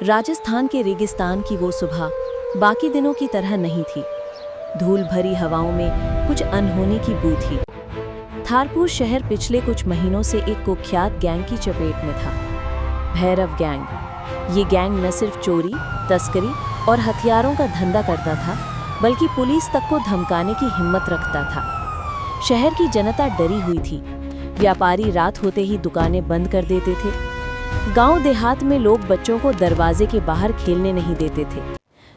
राजस्थान के रेगिस्तान की वो सुबह बाकी दिनों की तरह नहीं थी। धूल भरी हवाओं में कुछ अनहोनी की बू थी। थारपुर शहर पिछले कुछ महीनों से एक कुख्यात गैंग की चपेट में था, भैरव गैंग। ये गैंग न सिर्फ चोरी, तस्करी और हथियारों का धंधा करता था, बल्कि पुलिस तक को धमकाने की हिम्मत रखता था। शहर की जनता डरी हुई थी। व्यापारी रात होते ही दुकानें बंद कर देते थे। गांव देहात में लोग बच्चों को दरवाजे के बाहर खेलने नहीं देते थे।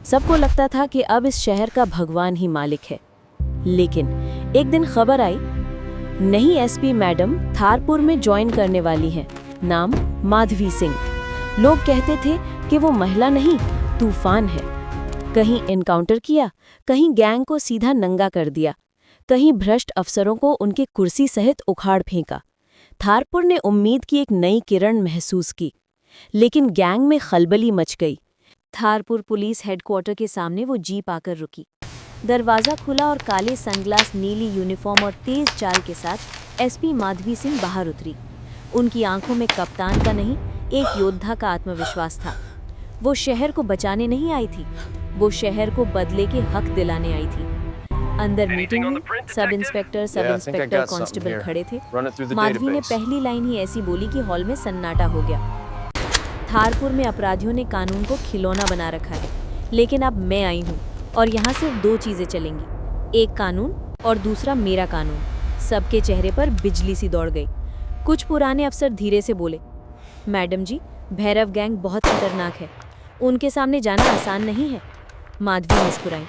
सबको लगता था कि अब इस शहर का भगवान ही मालिक है। लेकिन एक दिन खबर आई, नई एसपी मैडम थारपुर में ज्वाइन करने वाली हैं। नाम माधवी सिंह। लोग कहते थे कि वो महिला नहीं, तूफान है। कहीं एनकाउंटर किया, कहीं गैंग को सीधा नंगा कर दिया, कहीं भ्रष्ट अफसरों को उनके कुर्सी सहित उखाड़ फेंका। थारपुर ने उम्मीद की एक नई किरण महसूस की, लेकिन गैंग में खलबली मच गई। थारपुर पुलिस हेडक्वार्टर के सामने वो जीप आकर रुकी। दरवाजा खुला और काले सनग्लास, नीली यूनिफॉर्म और तेज चाल के साथ एसपी माधवी सिंह बाहर उतरी। उनकी आंखों में कप्तान का नहीं, एक योद्धा का आत्मविश्वास था। वो शहर को बचाने नहीं आई थी, वो शहर को बदले के हक दिलाने आई थी। अंदर मीटिंग में सब इंस्पेक्टर कांस्टेबल खड़े थे। माधवी ने पहली लाइन ही ऐसी बोली कि हॉल में सन्नाटा हो गया। थारपुर में अपराधियों ने कानून को खिलौना बना रखा है, लेकिन अब मैं आई हूँ और यहाँ सिर्फ दो चीजें चलेंगी, एक कानून और दूसरा मेरा कानून। सबके चेहरे पर बिजली सी दौड़ गई। कुछ पुराने अफसर धीरे से बोले, मैडम जी, भैरव गैंग बहुत खतरनाक है, उनके सामने जाना आसान नहीं है। माधवी मुस्कुराई,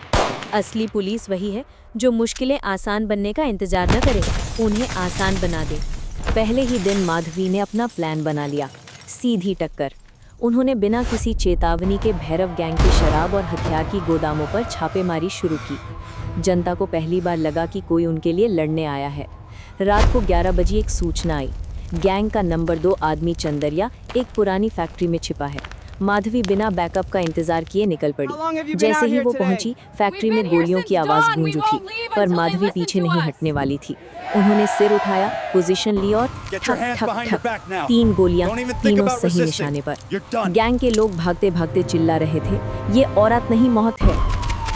असली पुलिस वही है जो मुश्किलें आसान बनने का इंतजार न करे, उन्हें आसान बना दे। पहले ही दिन माधवी ने अपना प्लान बना लिया, सीधी टक्कर। उन्होंने बिना किसी चेतावनी के भैरव गैंग की शराब और हथियार की गोदामों पर छापेमारी शुरू की। जनता को पहली बार लगा कि कोई उनके लिए लड़ने आया है। रात को 11 बजे एक सूचना आई, गैंग का नंबर 2 आदमी चंदरिया एक पुरानी फैक्ट्री में छिपा है। माधवी बिना बैकअप का इंतजार किए निकल पड़ी। जैसे ही वो पहुंची, फैक्ट्री में गोलियों की आवाज गूंज उठी, पर माधवी पीछे नहीं हटने वाली थी। उन्होंने सिर उठाया, पोजीशन ली और ठक ठक ठक 3 गोलियां, तीनों सही निशाने पर। गैंग के लोग भागते भागते चिल्ला रहे थे, ये औरत नहीं मौत है।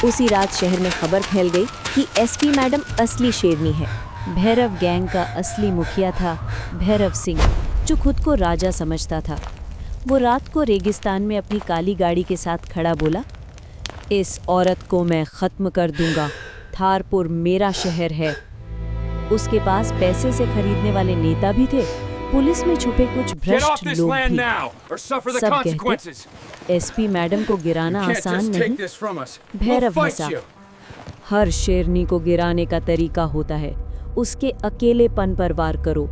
उसी रात शहर में खबर फैल गई कि एसपी मैडम असली शेरनी है। भैरव गैंग का असली मुखिया था भैरव सिंह, जो खुद को राजा समझता था। वो रात को रेगिस्तान में अपनी काली गाड़ी के साथ खड़ा बोला, इस औरत को मैं खत्म कर दूंगा, थारपुर मेरा शहर है। उसके पास पैसे से खरीदने वाले नेता भी थे, पुलिस में छुपे कुछ भ्रष्ट लोग भी। सब कहते एसपी मैडम को गिराना आसान नहीं। भैरव हंसा, हर शेरनी को गिराने का तरीका होता है, उसके अकेलेपन पर वार करो।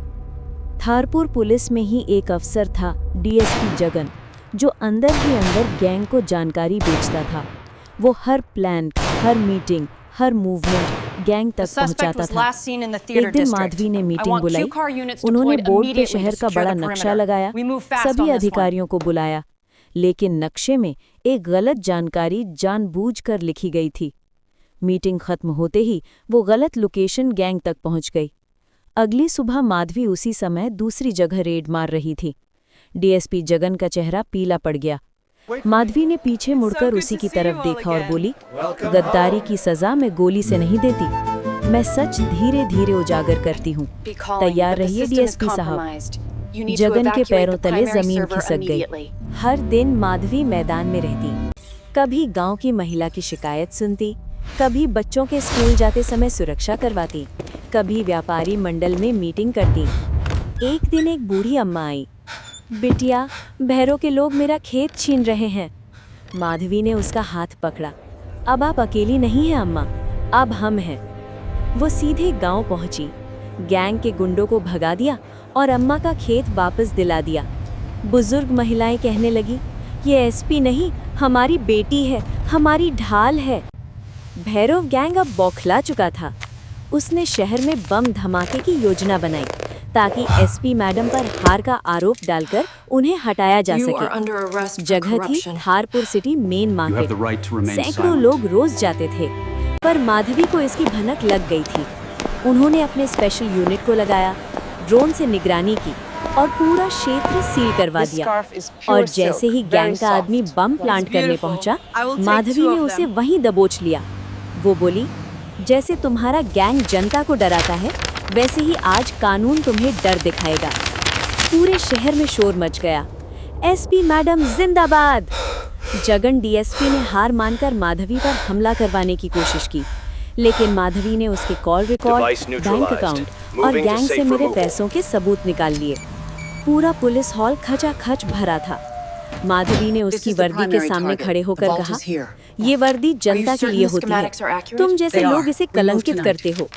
थारपुर पुलिस में ही एक अफसर था, डीएसपी जगन, जो अंदर ही अंदर गैंग को जानकारी बेचता था। वो हर प्लान, हर मीटिंग, हर मूवमेंट गैंग तक पहुंचाता था। एक दिन माधवी ने मीटिंग बुलाई। उन्होंने बोर्ड पे शहर का बड़ा नक्शा लगाया, सभी अधिकारियों को बुलाया, लेकिन नक्शे में एक गलत जानकारी जानबूझकर लिखी गई थी। मीटिंग खत्म होते ही वो गलत लोकेशन गैंग तक पहुंच गई। अगली सुबह माधवी उसी समय दूसरी जगह रेड मार रही थी। डीएसपी जगन का चेहरा पीला पड़ गया। माधवी ने पीछे मुड़कर उसी की तरफ देखा और बोली, गद्दारी की सजा मैं गोली से नहीं देती, मैं सच धीरे धीरे उजागर करती हूँ। तैयार रहिए डीएसपी साहब। जगन के पैरों तले जमीन खिसक गई। हर दिन माधवी मैदान में रहती, कभी गांव की महिला की शिकायत सुनती, कभी बच्चों के स्कूल जाते समय सुरक्षा करवाती, कभी व्यापारी मंडल में मीटिंग करती। एक दिन एक बूढ़ी अम्मा आई, बिटिया, भैरव के लोग मेरा खेत छीन रहे हैं। माधवी ने उसका हाथ पकड़ा, अब आप अकेली नहीं हैं अम्मा, अब हम हैं। वो सीधे गांव पहुंची, गैंग के गुंडों को भगा दिया और अम्मा का खेत वापस दिला दिया। बुजुर्ग महिलाएं कहने लगी, ये एसपी नहीं, हमारी बेटी है, हमारी ढाल है। भैरव गैंग अब बौखला चुका था। उसने शहर में बम धमाके की योजना बनाई ताकि एसपी मैडम पर हार का आरोप डालकर उन्हें हटाया जा सके। जगह थी थारपुर सिटी मेन मार्केट। सैकड़ों लोग रोज जाते थे, पर माधवी को इसकी भनक लग गई थी। उन्होंने अपने स्पेशल यूनिट को लगाया, ड्रोन से निगरानी की, और पूरा क्षेत्र सील करवा दिया। और जैसे ही गैंग का आदमी बम प्लांट करने पहुंचा, माधवी ने उसे वहीं दबोच लिया। वो बोली, जैसे तुम्हारा गैंग जनता को डराता है, वैसे ही आज कानून तुम्हें डर दिखाएगा। पूरे शहर में शोर मच गया, एसपी मैडम जिंदाबाद। जगन डीएसपी ने हार मानकर माधवी पर हमला करवाने की कोशिश की, लेकिन माधवी ने उसके कॉल रिकॉर्ड, बैंक अकाउंट और गैंग से मिले पैसों के सबूत निकाल लिए। पूरा पुलिस हॉल खचाखच भरा था। माधवी ने उसकी वर्दी के सामने खड़े होकर कहा, ये वर्दी जनता के लिए होती है, तुम जैसे लोग इसे कलंकित करते हो।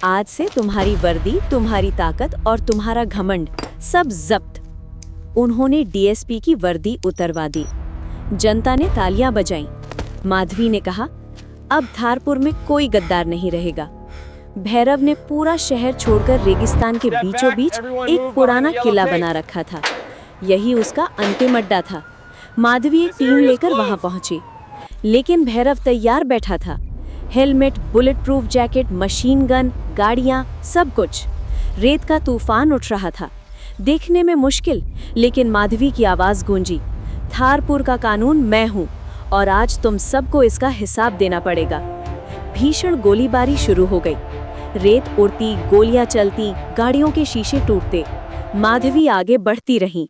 आज से तुम्हारी वर्दी, तुम्हारी ताकत और तुम्हारा घमंड सब जब्त। उन्होंने डीएसपी की वर्दी उतरवा दी। जनता ने तालियां बजाईं। माधवी ने कहा, अब थारपुर में कोई गद्दार नहीं रहेगा। भैरव ने पूरा शहर छोड़कर रेगिस्तान के बीचों बीच एक पुराना किला बना रखा था। यही उसका अंतिम अड्डा था। माधवी एक टीम लेकर वहां पहुंची, लेकिन भैरव तैयार बैठा था। Helmet, bullet proof jacket, machine gun, गाड़ियां, सब कुछ। रेत का तूफान उठ रहा था, देखने में मुश्किल, लेकिन माधवी की आवाज गूंजी, थारपुर का कानून मैं हूं और आज तुम सबको इसका हिसाब देना पड़ेगा। भीषण गोलीबारी शुरू हो गई। रेत उड़ती, गोलियां चलती, गाड़ियों के शीशे टूटते। माधवी आगे बढ़ती रही।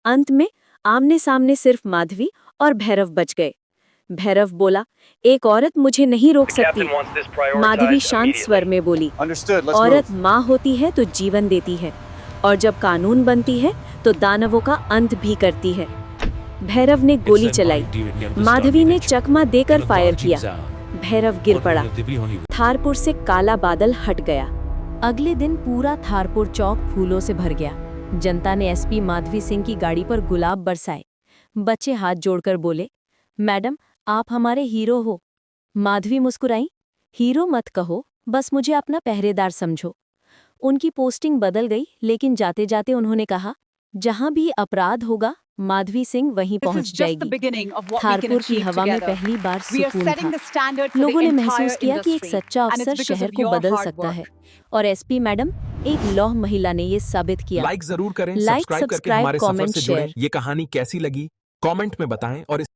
अंत में आमने सामने सिर्फ माधवी और भैरव बच गए। भैरव बोला, एक औरत मुझे नहीं रोक सकती। माधवी शांत स्वर में बोली, औरत माँ होती है तो जीवन देती है, और जब कानून बनती है तो दानवों का अंत भी करती है। भैरव ने गोली चलाई। माधवी ने चकमा देकर फायर किया। भैरव गिर पड़ा। थारपुर से काला बादल हट गया। अगले दिन पूरा थारपुर चौक फूलों से भर गया। जनता ने एसपी माधवी सिंह की गाड़ी पर गुलाब बरसाए। बच्चे हाथ जोड़कर बोले, मैडम आप हमारे हीरो हो। माधवी मुस्कुराई, हीरो मत कहो, बस मुझे अपना पहरेदार समझो। उनकी पोस्टिंग बदल गई, लेकिन जाते जाते उन्होंने कहा, जहां भी अपराध होगा माधवी सिंह वहीं पहुंच जाएगी। थारपुर की हवा में पहली बार सुकून था। लोगों ने महसूस किया कि एक सच्चा अफसर शहर को बदल सकता है, और एसपी मैडम एक लौह महिला ने ये साबित किया। लाइक जरूर करें, लाइक, सब्सक्राइब करके हमारे सफर से जुड़ें। ये कहानी कैसी लगी कमेंट में बताएं और